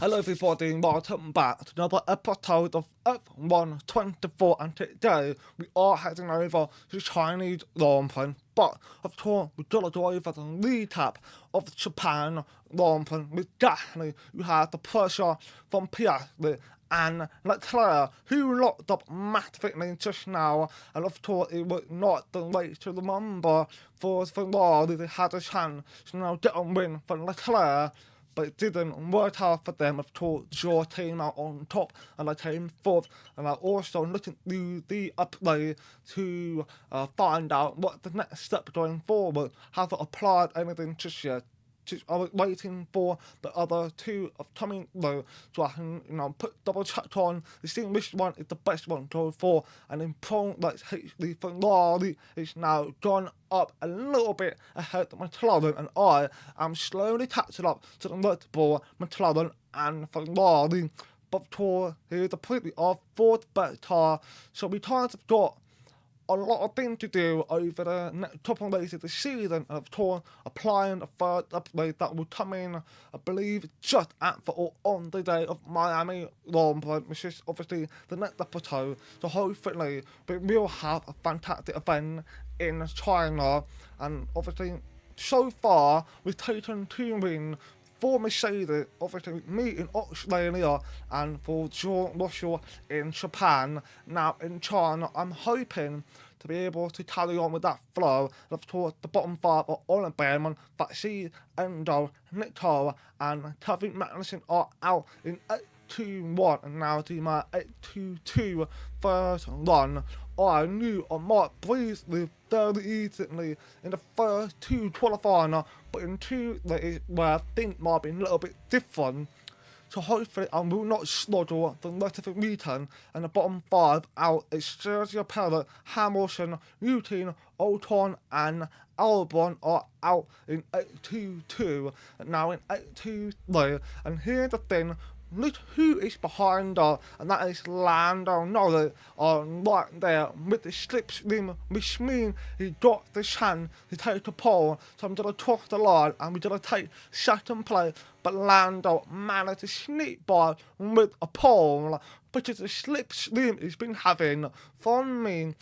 Hello everybody and welcome back to another episode of F124, and today we are heading over to Chinese Grand Prix, but of course we gotta go over the recap of the Japan Grand Prix with Daphne, who had the pressure from Piastri and Leclerc, who locked up massively just now, and of course it was not the way to remember for Ferrari. They had a chance to now get a win for Leclerc, but it didn't work out for them. Of course, Shaw came out on top and I came fourth, and I also looking through the update to find out what the next step going forward. Haven't applied anything just yet. I was waiting for the other two of coming though, so I can put double check on to see which one is the best one to go for. And in point, like the Ferrari is now gone up a little bit ahead of McLaren, and I am slowly catching up to the Red Bull, McLaren and Ferrari. But for here's the pretty of fourth best car, so we kind of got a lot of things to do over the next couple of days of the season, and of course applying a third upgrade that will come in, I believe, just after or on the day of Miami Grand Prix, which is obviously the next episode. So hopefully we will have a fantastic event in China, and obviously so far we've taken 2 wins for Mercedes, obviously me in Australia, and for George Russell in Japan. Now in China, I'm hoping to be able to carry on with that flow. And of course, the bottom 5 are Oliver Behrman, Baxi, Endo, Nico, and Kevin Magnussen are out in 8-2-1, and now to my 8-2-2 first run. I knew I might breeze with fairly easily in the first 2 qualifying, but in 2 that is where I think might be a little bit different. So hopefully I will not struggle the rest of the weekend, and the bottom 5 out is Sergio Perez, Hamilton, Newton, Ocon and Albon are out in 8-2-2, and now in 8-2-3, and here's the thing. Look who is behind her, and that is Lando Norris right there with the slipstream, which means he got the chance to take the pole. So I'm going to cross the line and we're going to take second place, but Lando managed to sneak by with a pole, which is the slipstream he's been having from me,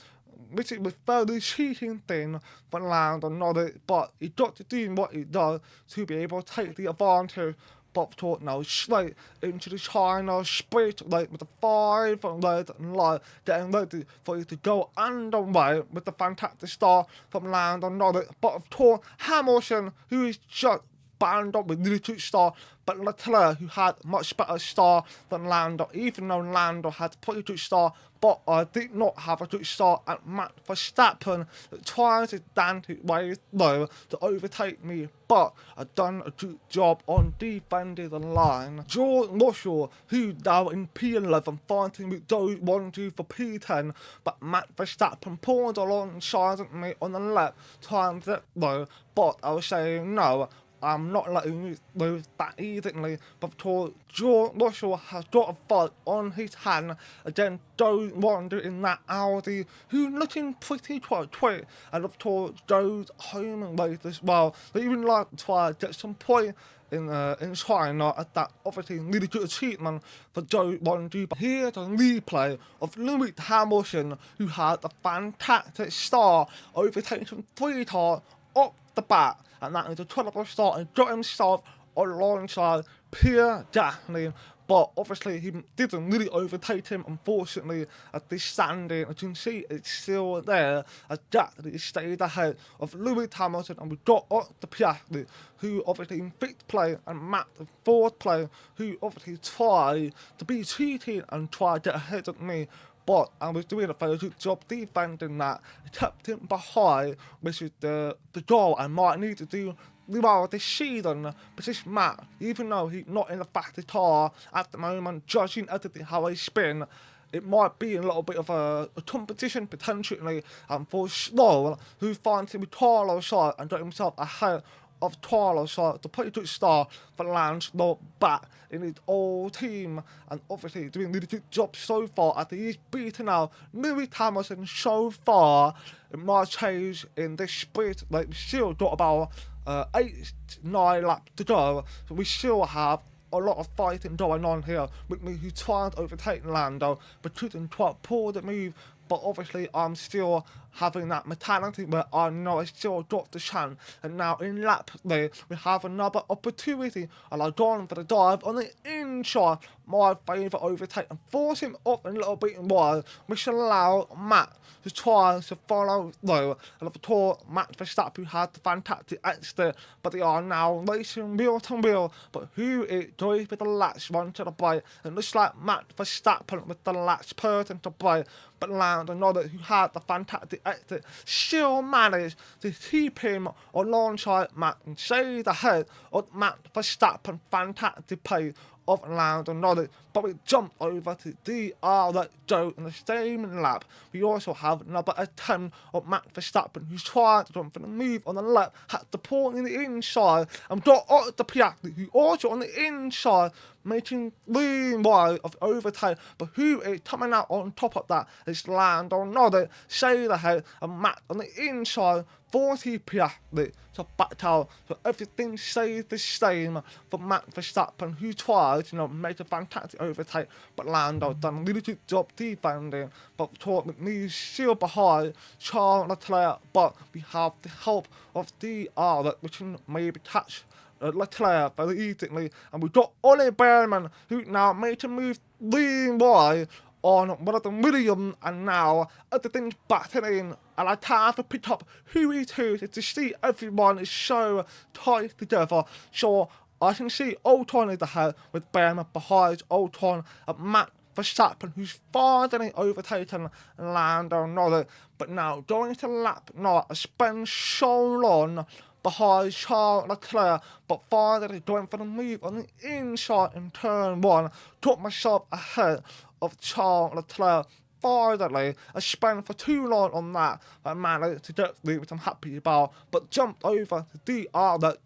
which is a very cheating thing for Lando Norris, but he got to do what he does to be able to take the advantage. Bob Talk now straight into the China sprint late with the 5 red light, getting ready for it to go underway with the fantastic start from Lando Norris. But of course, Hamilton, who is just bound up with really good start, but Leclerc, who had much better start than Lando, even though Lando had a pretty good start, but I did not have a good start at Max Verstappen, trying to dance his way low to overtake me, but I've done a good job on defending the line. George Russell, who now in P11, fighting with those 1-2 for P10, but Max Verstappen pulled alongside me on the left, trying to get low, but I was saying no, I'm not letting you lose that easily, but because George Russell has got a fight on his hand against those Wonder in that Audi, who's looking pretty quite quick, and of course those home race as well. They even like to try to get some points in China, at that obviously really good achievement for Joe Wonder. But here's a replay of Lewis Hamilton, who had a fantastic start, overtaking 3 cars off the bat, and that is a 12th start, and got himself alongside Pierre Gasly, but obviously he didn't really overtake him, unfortunately, at this standing. As you can see, it's still there, as Gasly stayed ahead of Lewis Hamilton, and we got up to Piastri, who obviously in 5th place, and Matt in 4th place, who obviously tried to be cheating and tried to get ahead of me. But I was doing a very good job defending that. I kept him behind, which is the goal I might need to do throughout this season. But this Matt, even though he's not in the fastest car at the moment, judging everything how I spin, it might be a little bit of a competition potentially. And for Stroll, who finds him with Carlos side and got himself ahead of Carlos, so the pretty good start for Lance Stroll back in his old team, and obviously doing a really good job so far after he's beaten out Lewis Hamilton so far. It might change in this sprint, like we still got about 8-9 laps to go, so we still have a lot of fighting going on here with me who tried to overtake Lando, but couldn't quite pull the move. But obviously I'm still having that mentality where I know I still got the chance. And now in lap 3 we have another opportunity, and I've gone for the dive on the inside, my favourite overtake, and force him off a little bit wide, which allowed Matt to try to follow through. And of course Matt Verstappen had the fantastic exit, but they are now racing wheel to wheel. But who is going with the last one to the break, and looks like Matt Verstappen with the last person to break. But Lando Norris, who had the fantastic exit, still managed to keep him alongside Matt and stay ahead of Matt Verstappen. Fantastic pace of Lando Norris. But we jump over to DR Joe in the same lap. We also have another attempt of Matt Verstappen, who's trying to jump for the move on the left, had the point in the inside, and got out the Piastri, who also on the inside, making lean wide of overtake. But who is coming out on top of that is Lando Norris, stayed ahead, and Matt on the inside, 40 Piastri to back out. So everything stays the same for Matt Verstappen, who tried, make a fantastic overtake, but Lando done a really good job defending. But Torque McNeil still behind Charles Leclerc, but we have the help of DR that we can maybe catch Leclerc very easily, and we've got Ollie Behrman, who now made a move lean wide on one of the Williams, and now everything's batting in, and I can't have pick up who is who to see everyone is so tight together. So I can see Ocon is ahead with Behrman behind Ocon, and Matt Verstappen, who's finally overtaken Lando Norris. But now going to lap 9, I spent so long behind Charles Leclerc, but finally going for the move on the inside in turn 1, took myself ahead of Charles Leclerc. Finally, I spent for too long on that, but I managed to get through, which I'm happy about, but jumped over to DR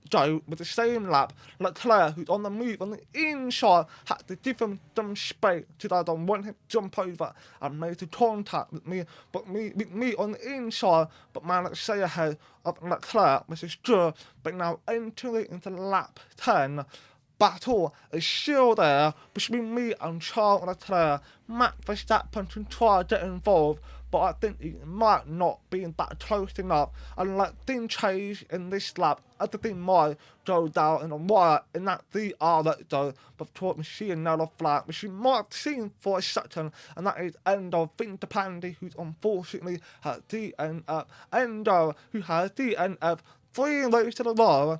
Joe with the same lap. Leclerc, who's on the move on the inside, had to give him some space because I don't want him to jump over and make the contact with me, with me on the inside, but managed to stay ahead of Leclerc, which is good. But now entering into lap 10, battle is still there between me and Charles Leclerc. Matt Verstappen can try to get involved, but I think he might not be that close enough. And like things change in this lap, everything might go down in the wire in that DR that though. But of course we see another flag, which you might have seen for a second, and that is Endo Fittipaldi, who's unfortunately has DNF. Endo, who has DNF 3 races in a row.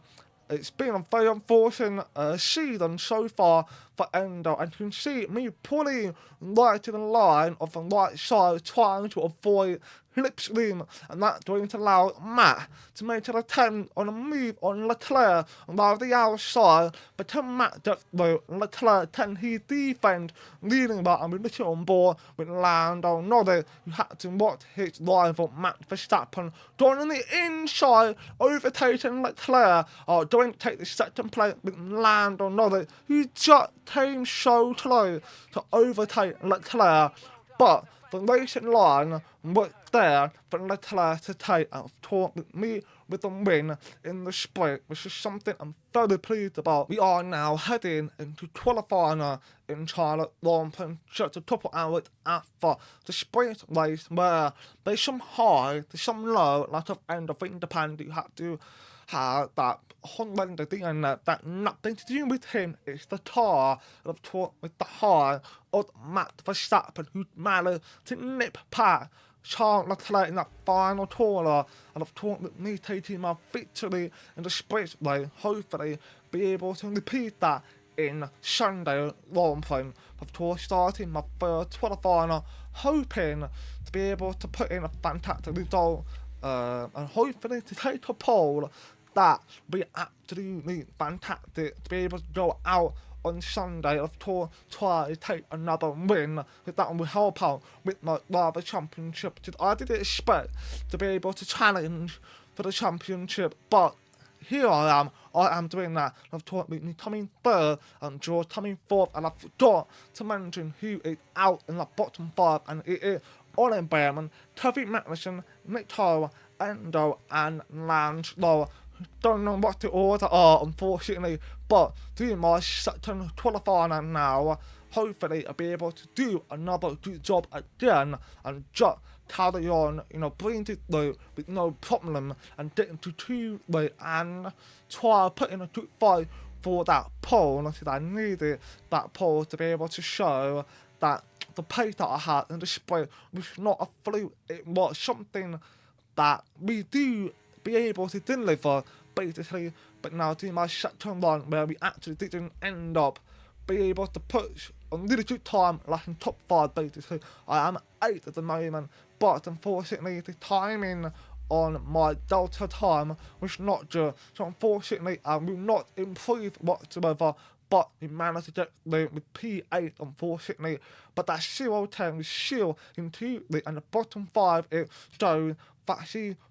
It's been a very unfortunate season so far for Endo, and you can see me pulling right to the line of the right side, trying to avoid slipstream, and that's going to allow Matt to make an attempt on a move on Leclerc around the outside. But can Matt get through Leclerc, can he defend leading that, and we're looking on board with Lando Norris, who had to watch his rival Matt Verstappen going on the inside, overtaking Leclerc, going to take the second place with Lando Norris, who just came so close to overtake Leclerc, but the racing line was there for Leclerc to take and talk with me with the win in the sprint, which is something I'm very pleased about. We are now heading into qualifying in Charlotte Rompin, just a couple hours after the sprint race, where there's some high, there's some low, like of end of independent. You have to have that horrendous DNF that nothing to do with him. It's the car, and of course with the high of Matt Verstappen, who managed to nip past Charles Leclerc in that final corner, and of course with me taking my victory in the sprint race, hopefully be able to repeat that in Sunday Rompin. Of course, starting my third qualifier, hoping to be able to put in a fantastic result, and hopefully to take a pole. That would be absolutely fantastic to be able to go out on Sunday, of course, try to take another win, because that will help out with my Driver Championship. I didn't expect to be able to challenge for the championship, but here I am doing that. I've taught me coming third and George coming fourth, and I forgot to mention who is out in the bottom 5, and it is Ollie Behrman, Kevin Magnussen, Nick Tara, Endo and Lance Lowe, don't know what the order are, unfortunately, but doing my second qualifying now, hopefully I'll be able to do another good job again and just carry on, bring it through with no problem and get into two-way and try putting a good fight for that pole. Because I needed that pole to be able to show that the pace that I had in the sprint was not a fluke, it was something that we do be able to deliver, basically. But now doing my second one where we actually didn't end up be able to push a really good time, like in top 5 basically. I am 8 at the moment, but unfortunately the timing on my delta time was not good, so unfortunately I will not improve whatsoever. But we managed to get there with P8, unfortunately. But that 0-10 is still into the and the bottom 5 is showing that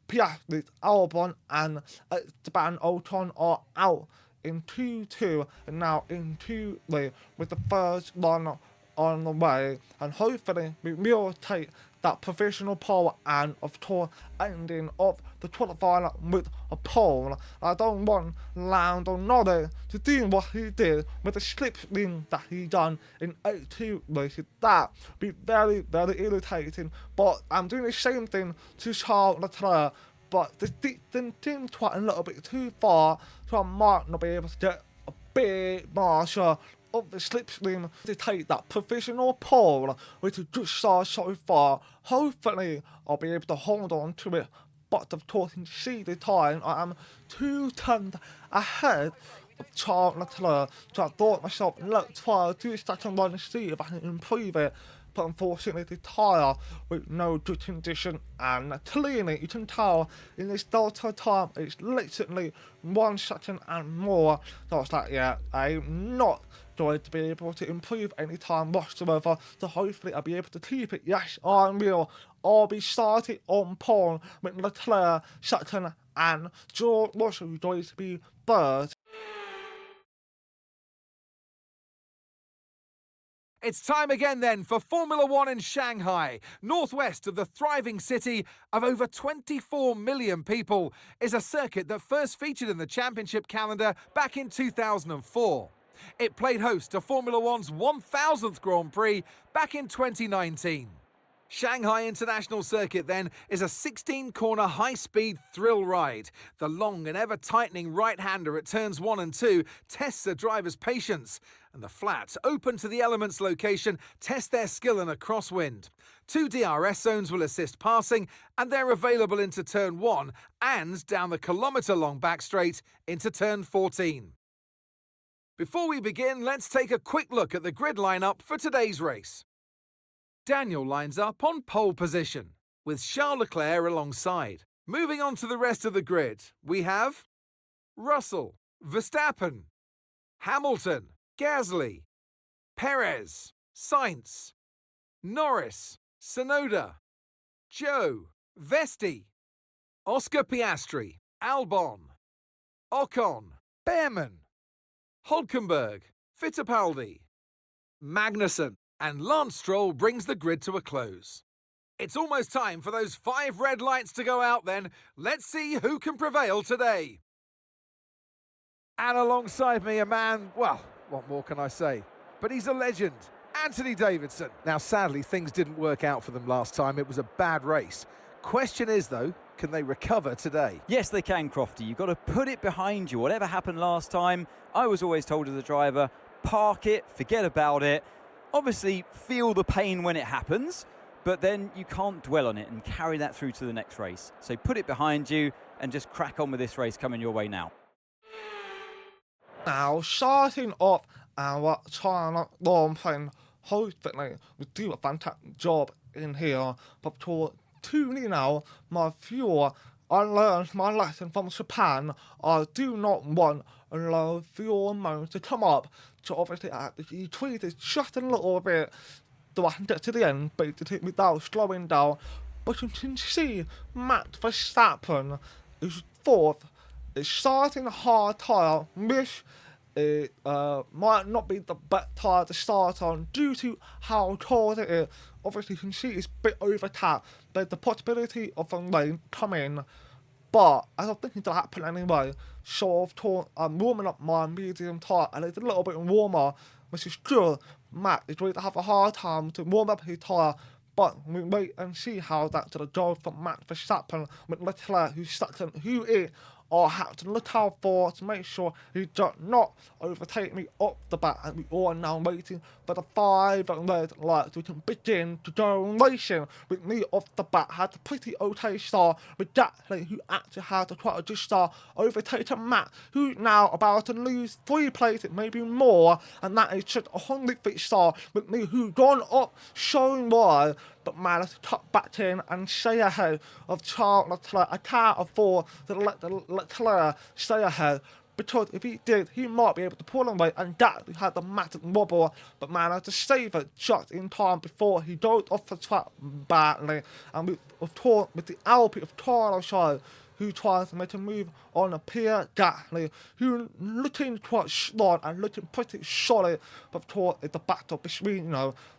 Piastri, Albon, and Esteban Ocon are out in 2-2 and now in 2-3 with the first one on the way, and hopefully we will take that provisional pole and of course ending of the qualifying with a pole. I don't want Lando Norris to do what he did with the slipstream that he done in 82 races. That be very, very irritating, but I'm doing the same thing to Charles Leclerc, but the distance seems quite a little bit too far, so I might not be able to get a big marshal of the slipstream to take that provisional pole, which is just so far. Hopefully I'll be able to hold on to it, but of course you see the time I am 2 tenths ahead of Charles Leclerc, so I thought myself, let's try to do a second one and see if I can improve it. But unfortunately the tyre with no good condition, and clearly you can tell in this delta time it's literally 1 second and more. So I was like, yeah, I'm not going to be able to improve any time whatsoever, so hopefully I'll be able to keep it. Yes, I will. I'll be starting on pole with Leclerc second and George Russell going to be third. It's time again then for Formula One in Shanghai. Northwest of the thriving city of over 24 million people is a circuit that first featured in the championship calendar back in 2004. It played host to Formula One's 1000th Grand Prix back in 2019. Shanghai International Circuit then is a 16-corner high-speed thrill ride. The long and ever-tightening right-hander at turns 1 and 2 tests a driver's patience, and the flat, open to the elements location, test their skill in a crosswind. 2 DRS zones will assist passing, and they're available into turn 1 and down the kilometre-long back straight into turn 14. Before we begin, let's take a quick look at the grid lineup for today's race. Daniel lines up on pole position, with Charles Leclerc alongside. Moving on to the rest of the grid, we have Russell, Verstappen, Hamilton, Gasly, Perez, Sainz, Norris, Tsunoda, Zhou, Vesti, Oscar Piastri, Albon, Ocon, Behrman, Hulkenberg, Fittipaldi, Magnussen, and Lance Stroll brings the grid to a close. It's almost time for those 5 red lights to go out then. Let's see who can prevail today. And alongside me, a man, well, what more can I say? But he's a legend, Anthony Davidson. Now, sadly, things didn't work out for them last time. It was a bad race. Question is, though, can they recover today? Yes, they can, Crofty. You've got to put it behind you. Whatever happened last time, I was always told as a driver, park it, forget about it. Obviously, feel the pain when it happens, but then you can't dwell on it and carry that through to the next race. So put it behind you and just crack on with this race coming your way now. Now, starting off our China long plane, hopefully we do a fantastic job in here, but for tuning now, my viewer, I learned my lesson from Japan. I do not want a low fuel mode to come up, so obviously I have to decrease it just a little bit so I can get to the end, basically without slowing down. But you can see Max Verstappen is 4th. It's starting a hard tyre, which it might not be the best tyre to start on due to how cold it is. Obviously you can see it's a bit overtapped. There's the possibility of a rain coming, But as I'm thinking to happen anyway, so I've thought I'm warming up my medium tyre and it's a little bit warmer, which is good. Matt is going to have a hard time to warm up his tyre, but we wait and see how that's going to go for Matt Verstappen with Leclerc, who is I have to look out for to make sure he does not overtake me off the bat, and we all are now waiting for the 5 red lights. We can begin to go racing with me off the bat. Had a pretty okay start with Jackley, who actually had to try to just start overtaking Matt, who's now about to lose 3 places, maybe more, and that is just a 100-feet start with me, who's gone up showing wide, but managed to tuck back in and stay ahead of Charles Leclerc. I can't afford to let the Leclerc stay ahead, because if he did, he might be able to pull away, and that had the massive wobble, but managed to save it just in time before he goes off the track badly. And we've talked with the Alpine of Carlos, who tries to make a move on a Pierre Gasly, who looking quite strong and looking pretty solid, but of course it's the battle between,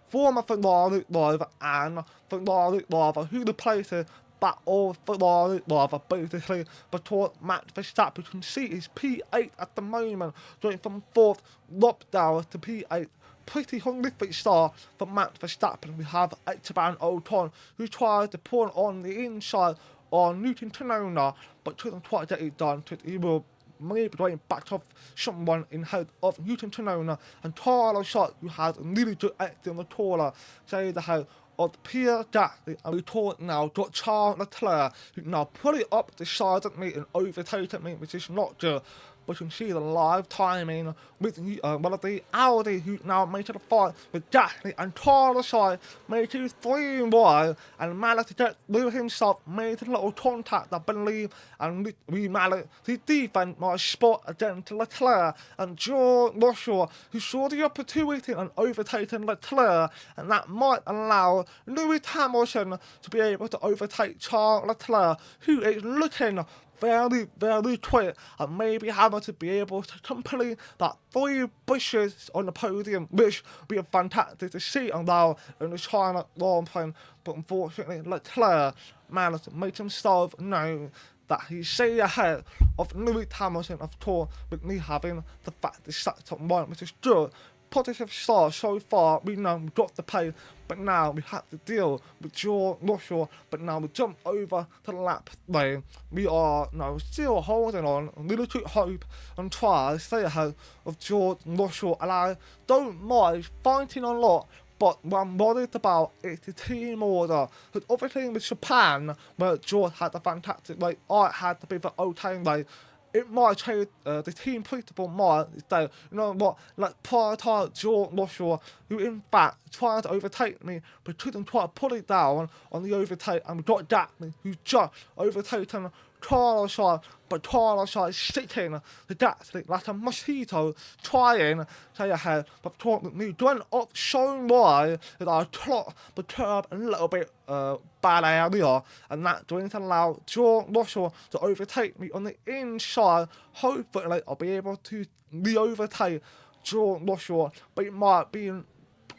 former Ferrari driver and Ferrari driver, who replaces that old Ferrari driver basically, because Max Verstappen can see his P8 at the moment, going from 4th lockdown to P8. Pretty 100-feet start for Max Verstappen. We have Esteban Ocon, who tries to pull on the inside on Newton Tanola, but couldn't quite get it done, because he will maybe going back off someone in head of Newton Tanola, and Carlos Sainz, who has a really good exit on the taller, stays ahead of Pierre Gasly, and we talk now got Charles Leclerc, who now put it up the side of me and overtaken me, which is not good. But you can see the live timing with one of the Audi, who now made it a fight with Gasly, and Carlos Sainz made it 3 wide and managed to get through himself, made a little contact, I believe, and we managed to defend my spot against Leclerc and George Russell, who saw the opportunity and overtaken Leclerc, and that might allow Lewis Hamilton to be able to overtake Charles Leclerc, who is looking very, very quick, and maybe having to be able to complete that 3 bushes on the podium, which would be fantastic to see on now in the China Grand Prix. But unfortunately, Leclerc managed to make himself known that he's staying ahead of Lewis Hamilton, of course, with me having the fact that that's on 1, which is good. Positive start so far. We know we got the pace, but now we have to deal with George Russell. But now we jump over to the lap lane. We are now still holding on a little bit hope and try to stay ahead of George Russell. And I don't mind fighting a lot, but what I'm worried about is the team order. Because obviously with Japan, where George had a fantastic race, I had to be the okay race. It might change the team principle more. So, like prioritize George Russell, who in fact tried to overtake me, but couldn't try to pull it down on the overtake, and we got Gasly, who just overtaken Carlos Sainz, but Carlos Sainz sitting to Gasly like a mosquito, trying to stay ahead, but talking with me going up so wide that I clocked the curb a little bit bad area, and that's going to allow George Russell to overtake me on the inside. Hopefully I'll be able to re-overtake George Russell, but it might be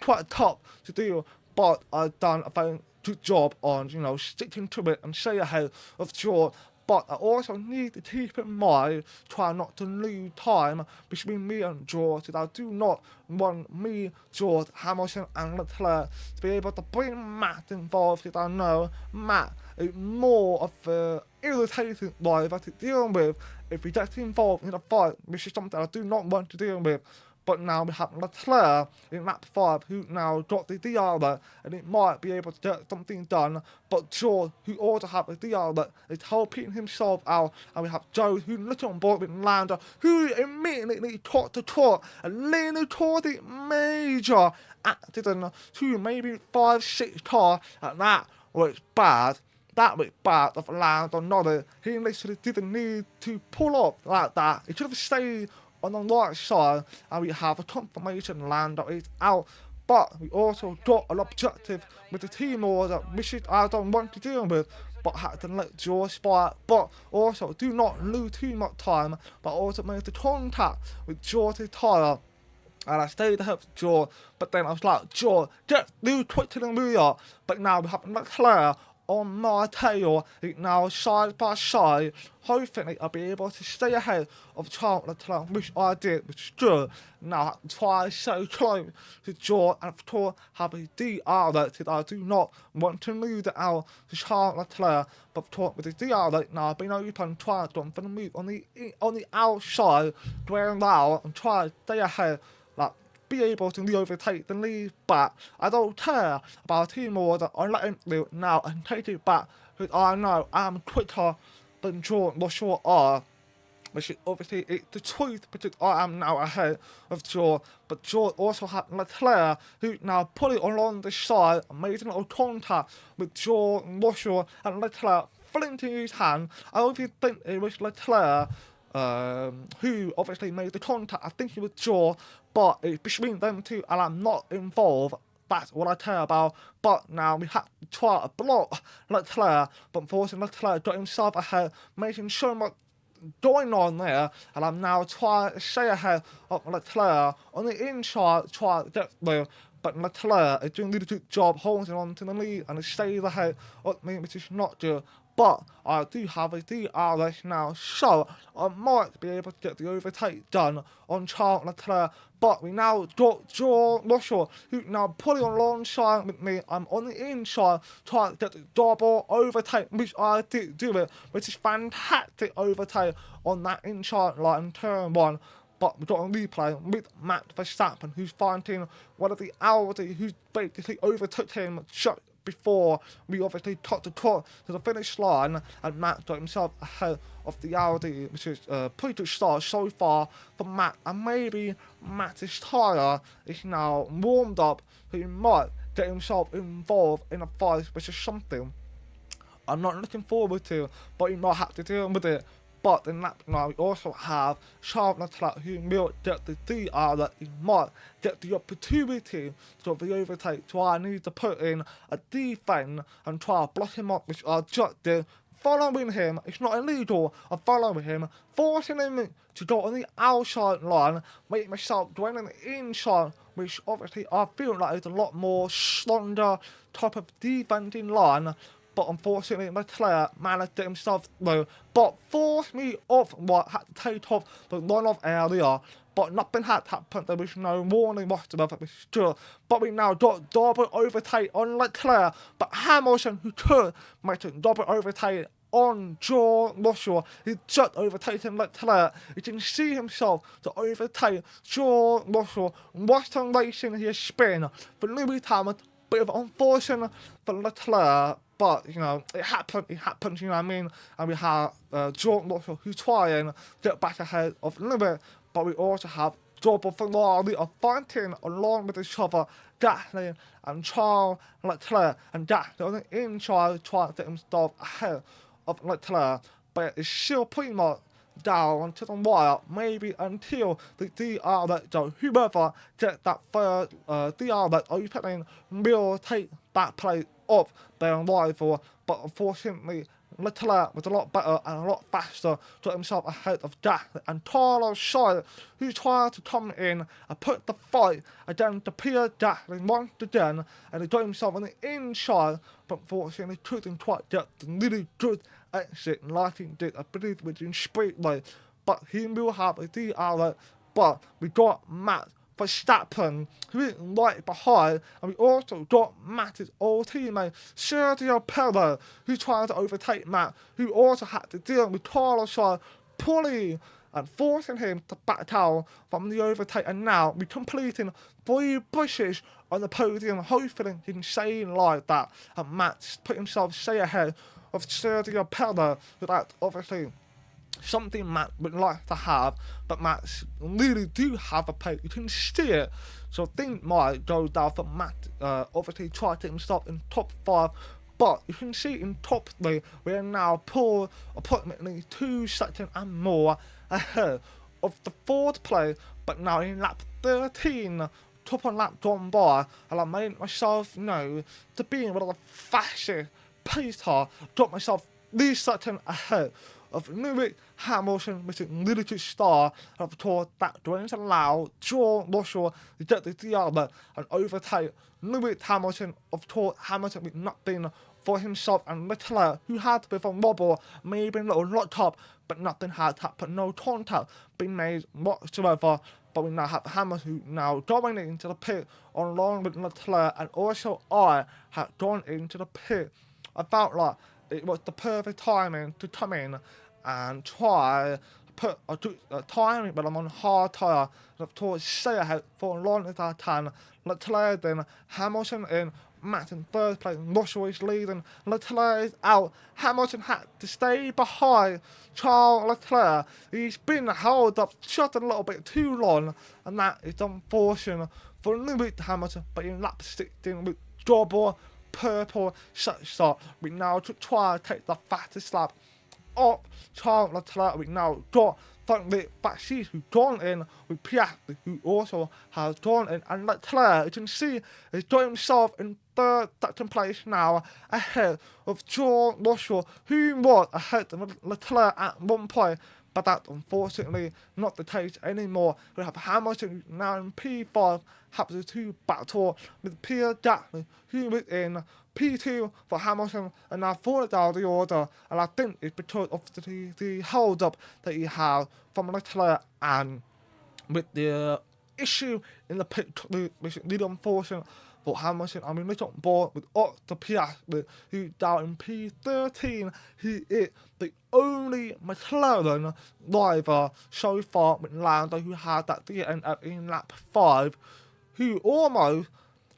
quite tough to do, but I've done a very good job on, sticking to it and stay ahead of George. But I also need to keep in mind, try not to lose time between me and George, because I do not want me, George, Hamilton and Leclerc to be able to bring Matt involved, because I know Matt is more of an irritating driver to deal with if he gets involved in a fight, which is something I do not want to deal with. But now we have Leclerc in lap 5, who now got the DRS, and it might be able to get something done. But George, who also has a DRS, is helping himself out. And we have Joe, who looked on board with Lando, who immediately caught the truck and leaned toward the major accident to maybe 5-6 cars, and that was bad. That was bad of Lando Norris. He literally didn't need to pull up like that. He should have stayed on the right side, and we have a confirmation Lando is out. But we also got an objective with the team order, which I don't want to deal with, but had to let George spy. But also do not lose too much time, but also make the contact with George's tyre. And I stayed ahead of George, but then I was like, George, get through quicker than we are. But now we have Leclerc on my tail, now side by side. Hopefully I'll be able to stay ahead of Charles Leclerc, which I did, which is good. Now I try so close to George, and of course have a DR that I do not want to lose it out to Charles Leclerc. But of course with the DR that now I've been open, trying to for the move on the outside, going out and try to stay ahead, like be able to overtake the lead back. I don't care about team order. I let him do it now and take it back, because I know I'm quicker than George Russell are. Which is obviously it's the truth, because I am now ahead of George. But George also had Leclerc, who now put it along the side and made a little contact with George Russell, and Leclerc flinching his hand. I obviously think it was Leclerc who obviously made the contact. I think it was George, but it's between them two, and I'm not involved. That's what I care about. But now we have to try to block Leclerc, but unfortunately Leclerc got himself ahead, making so much going on there, and I'm now trying to stay ahead of Leclerc on the inside, trying to get there. But Leclerc is doing a really good job holding on to the lead and stays ahead of me, which is not good. But I do have a DRS now, so I might be able to get the overtake done on Charles Leclerc. But we now got George Russell, who now pulling alongside with me. I'm on the inside trying to get the double overtake, which I did do it, which is fantastic overtake on that inside line, turn 1. But we've got a replay with Max Verstappen, who's fighting one of the Audi, who's basically overtook him just before we obviously cut the cut to the finish line, and Max got himself ahead of the Audi, which is pretty good start so far for Max. And maybe Max's tyre is now warmed up, so he might get himself involved in a fight, which is something I'm not looking forward to, but he might have to deal with it. But in that now we also have Charles Leclerc, who will get the DR that he might get the opportunity to the overtake. So I need to put in a defense and try to block him up, which I just did. Following him, it's not illegal. I'm following him, forcing him to go on the outside line, make myself going on the inside, which obviously I feel like is a lot more stronger type of defending line. But unfortunately, Leclerc managed to get himself through, but forced me off what had to take off the run-off area. But nothing had happened, there was no warning whatsoever, which is true. But we now got double overtake on Leclerc, but Hamilton, who could make a double overtake on George Russell, he just overtaken Leclerc. He can see himself to overtake George Russell. Western racing his spin for Lewis Hamilton, bit of unfortunate for Leclerc. But, you know, it happens, you know what I mean? And we have George Russell, who's trying to get back ahead of Lewis, but we also have double Ferrari are fighting along with each other, Gasly and Charles Leclerc, and Gasly on the inside trying to get himself ahead of Leclerc, but it's still pretty much down to the wire, maybe until the DR that goes. Whoever gets that third DR that opening will take that place of their rival. But unfortunately, Leclerc was a lot better and a lot faster, got himself ahead of Gasly and Carlos Sainz, who tried to come in and put the fight against the Pierre Gasly once again, and he got himself on the inside, but unfortunately couldn't quite get the really good exit like he did, I believe, within Speedway. But he will have a DR, but we got Max Verstappen, who is right behind, and we also got Max's old teammate Sergio Perez, who tried to overtake Max, who also had to deal with Carlos Sainz pulling and forcing him to back down from the overtake. And now we're completing 3 pushes on the podium. Hopefully he can stay like that, and Max put himself stay ahead of Sergio Perez, who that's obviously something Max would like to have, but Max really do have a pace. You can see it, so things might go down for Max. Obviously try to get himself in top 5, but you can see in top 3 we are now pulled approximately 2 seconds and more ahead of the 4th place. But now in lap 13, top on lap gone by, and I made myself know to be one of the fastest pacer, got myself 3 seconds ahead of Lewis Hamilton missing little to star of tour that Dwayne's allowed George Russell to get the other and overtake Lewis Hamilton of tour Hamilton with nothing for himself and Leclerc, who had with a wobble, maybe a little locked up, but nothing had happened, no contact been made whatsoever. But we now have Hamilton who now going into the pit along with Leclerc, and also I had gone into the pit. I felt like it was the perfect timing to come in and try put a timing, but I'm on hard tire. Of course, stay ahead for as long as I can. Leclerc then, Hamilton in, Max in third place, Russell is leading, Leclerc is out. Hamilton had to stay behind Charles Leclerc. He's been held up just a little bit too long, and that is unfortunate for Lewis Hamilton. But in lap 16 with double purple start, we now try to take the fastest lap up Charles Leclerc. We now got from the backseat who gone in with Piastri, who also has gone in, and Leclerc, you can see, has got himself in second place now, ahead of George Russell, who was ahead of Leclerc at one point, but that's unfortunately not the case anymore. We have Hamilton now in P5, happens to battle with Pierre Gasly, who was in P2 for Hamilton, and now falling down the order, and I think it's because of the hold up that he had from Leclerc, and with the issue in the pit, which is really unfortunate for Hamilton. I mean, we on board with Otto Piastri, who down in P13, he is the only McLaren driver so far with Lando who had that DNF in lap 5, who almost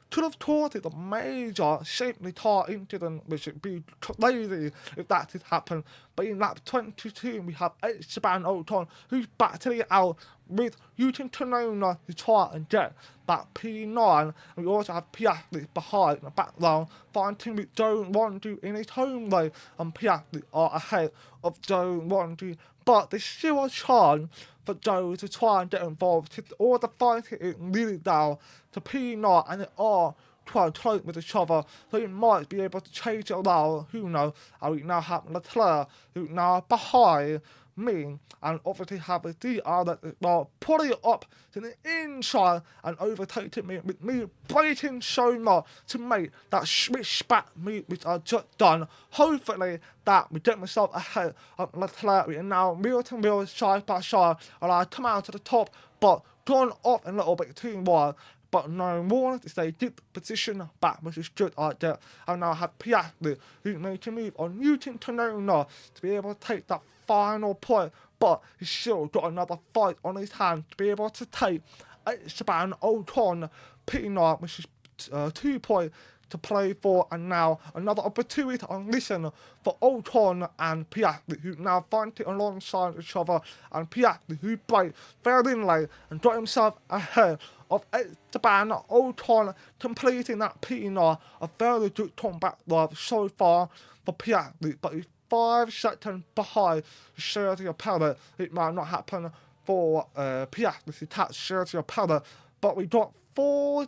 could have caused a major safety car incident, which would be crazy if that did happen. But in lap 22, we have Esteban Ocon, who's battling out with Yuki Tsunoda to try and get that P9. And we also have Piastri behind in the background, fighting with Joe Rondi in his home lane, and Piastri are ahead of Joe Rondi. But there's still a chance for Joe to try and get involved. All the fighting is really down to P9, and they are trying to close with each other, so he might be able to chase it around, who knows. And we now have Leclerc, who now behind me, and obviously have a DR that is now pulling it up to the inside and overtaking me, with me braking so much to make that switch back move which I just done. Hopefully that we get myself ahead of Leclerc. We are now wheel to wheel, side by side, and I come out to the top, but gone off a little bit too wide. But no more to stay deep position back, which is good idea. I now have Piastri, who made a move on Yuki Tsunoda to be able to take that final point, but he's still got another fight on his hand to be able to take Esteban Ocon P9, which is 2 points to play for, and now another opportunity to listen for Ocon and Piastri, who now find it alongside each other, and Piastri, who played very late and got himself ahead of Esteban Ocon, completing that P9. A very good comeback drive so far for Piastri, but he's 5 seconds behind Sergio Perez. It might not happen for Piastri to catch Sergio Perez, but we got 4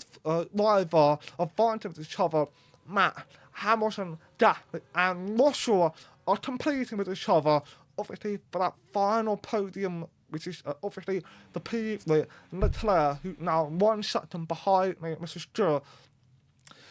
drivers of fighting with each other. Matt, Hamilton, Gasly, and Russell are competing with each other, obviously for that final podium, which is obviously the P3, Leclerc, who now 1 second behind me, Mrs. Stewart.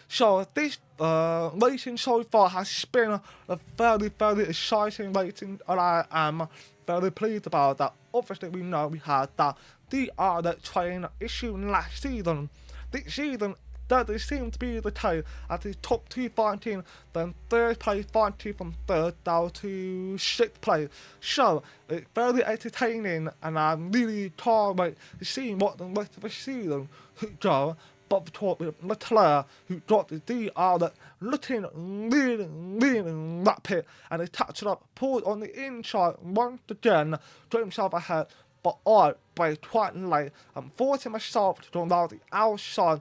So this racing so far has been a very, very exciting racing, and I am very pleased about that. Obviously, we know we had that DR train issue last season. This season, that seems to be the case, as the top 2 fighting, then 3rd place fighting from 3rd down to 6th place. So it's very entertaining, and I'm really can't wait to see what the rest of the season could go. But we talk with Leclerc, who got the DR that looking really rapid, and he touched it up, pulled on the inside once again, got himself ahead. But I brake quite late and forcing myself to go around the outside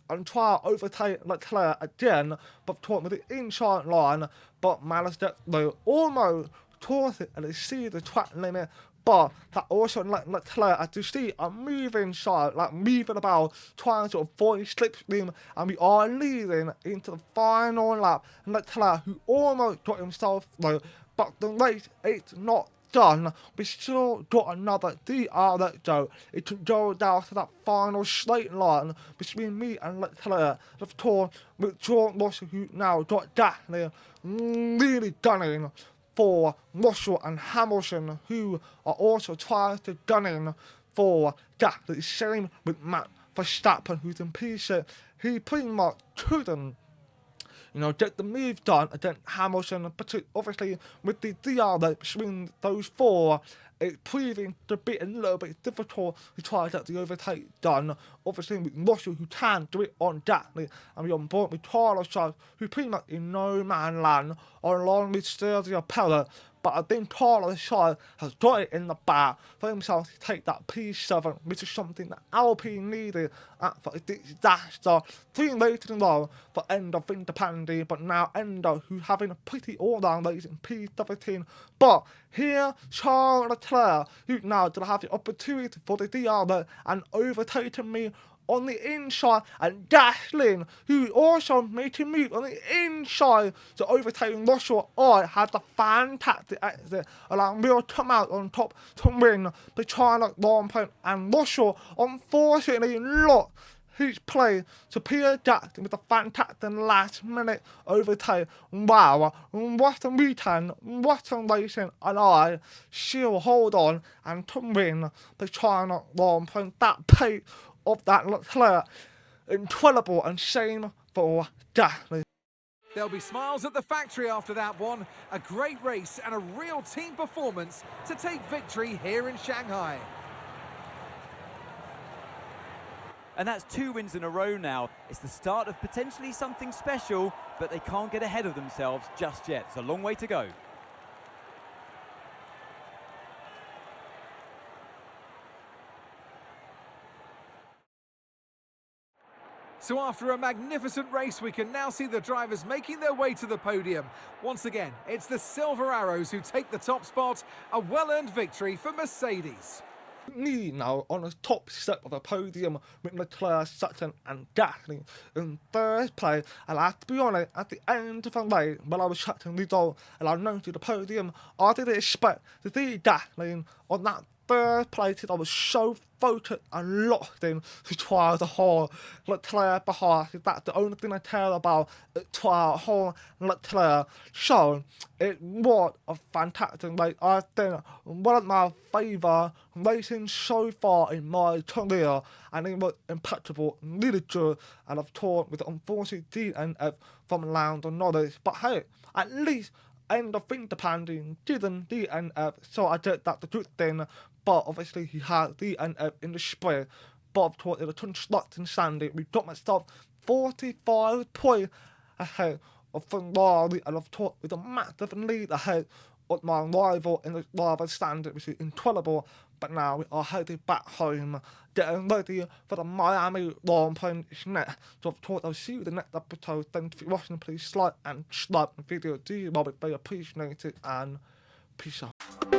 and try to overtake Leclerc again, but talking with the inside line, but managed to almost towards it and see the track limit. But that also let Leclerc, as you see, are moving side, like moving about, trying to avoid slipstream, and we are leading into the final lap. Leclerc, who almost got himself low, but the race is not done, we still got another DRS though. It can go down to that final straight line between me and Leclerc. Of course, with George Russell, who now got Gasly really gunning for Russell and Hamilton, who are also trying to gun in for Gasly. Same with Matt Verstappen, who's in P6. He pretty much couldn't get the move done against Hamilton, but obviously with the DRS between those four, it's proving to be a little bit difficult to try to get the overtake done. Obviously with Russell, who can do it on Gasly, and we're on board with Carlos Sainz, who pretty much in no man land, along with Sergio Perez. But I think Carlos Sainz has got it in the bag for himself to take that P7, which is something that Alpine needed after a disaster 3 races in a row for Endo Fittipaldi, but now Endo, who's having a pretty all-round race in P17. But here, Charles Leclerc, who now did have the opportunity for the DRS and overtaking me on the inside, and Gasly, who also made a move on the inside to overtake Russell. I had the fantastic exit, allowing me to come out on top to win the China long point, and Russell unfortunately lost his play to Pierre Jackson with a fantastic last minute overtake. Wow, what a weekend, what a racing, and I still hold on and to win the China long point. That pace of that Leclerc, incredible, and same for Gasly. There'll be smiles at the factory after that one. A great race and a real team performance to take victory here in Shanghai. And that's 2 wins in a row now. It's the start of potentially something special, but they can't get ahead of themselves just yet. It's a long way to go. So after a magnificent race, we can now see the drivers making their way to the podium. Once again, it's the Silver Arrows who take the top spot. A well-earned victory for Mercedes. Me now on the top step of the podium with Leclerc, Sutton and Gasly in third place. And I have to be honest, at the end of the race, when I was chatting with Dole and I noted the podium, I didn't expect to see Gasly on that third place. I was so focused and locked in to try to hold Leclerc behind. That's the only thing I care about, try to hold Leclerc. So it was a fantastic race. I think one of my favourite racing so far in my career, and it was impeccable, really good, and I've talked with the unfortunate DNF from Lando Norris. But hey, at least Endo Fittipaldi didn't DNF, so I did that the good thing. But obviously he had DNF in the sprint. But of course in the construction standing, we got myself 45 points ahead of Ferrari, and of course with a massive lead ahead of my rival in the rival standing, which is incredible. But now we are headed back home, getting ready for the Miami long point next. So of course I'll see you in the next episode. Thanks for watching. Please like and subscribe the video. Do you love it? Very appreciated, and peace out.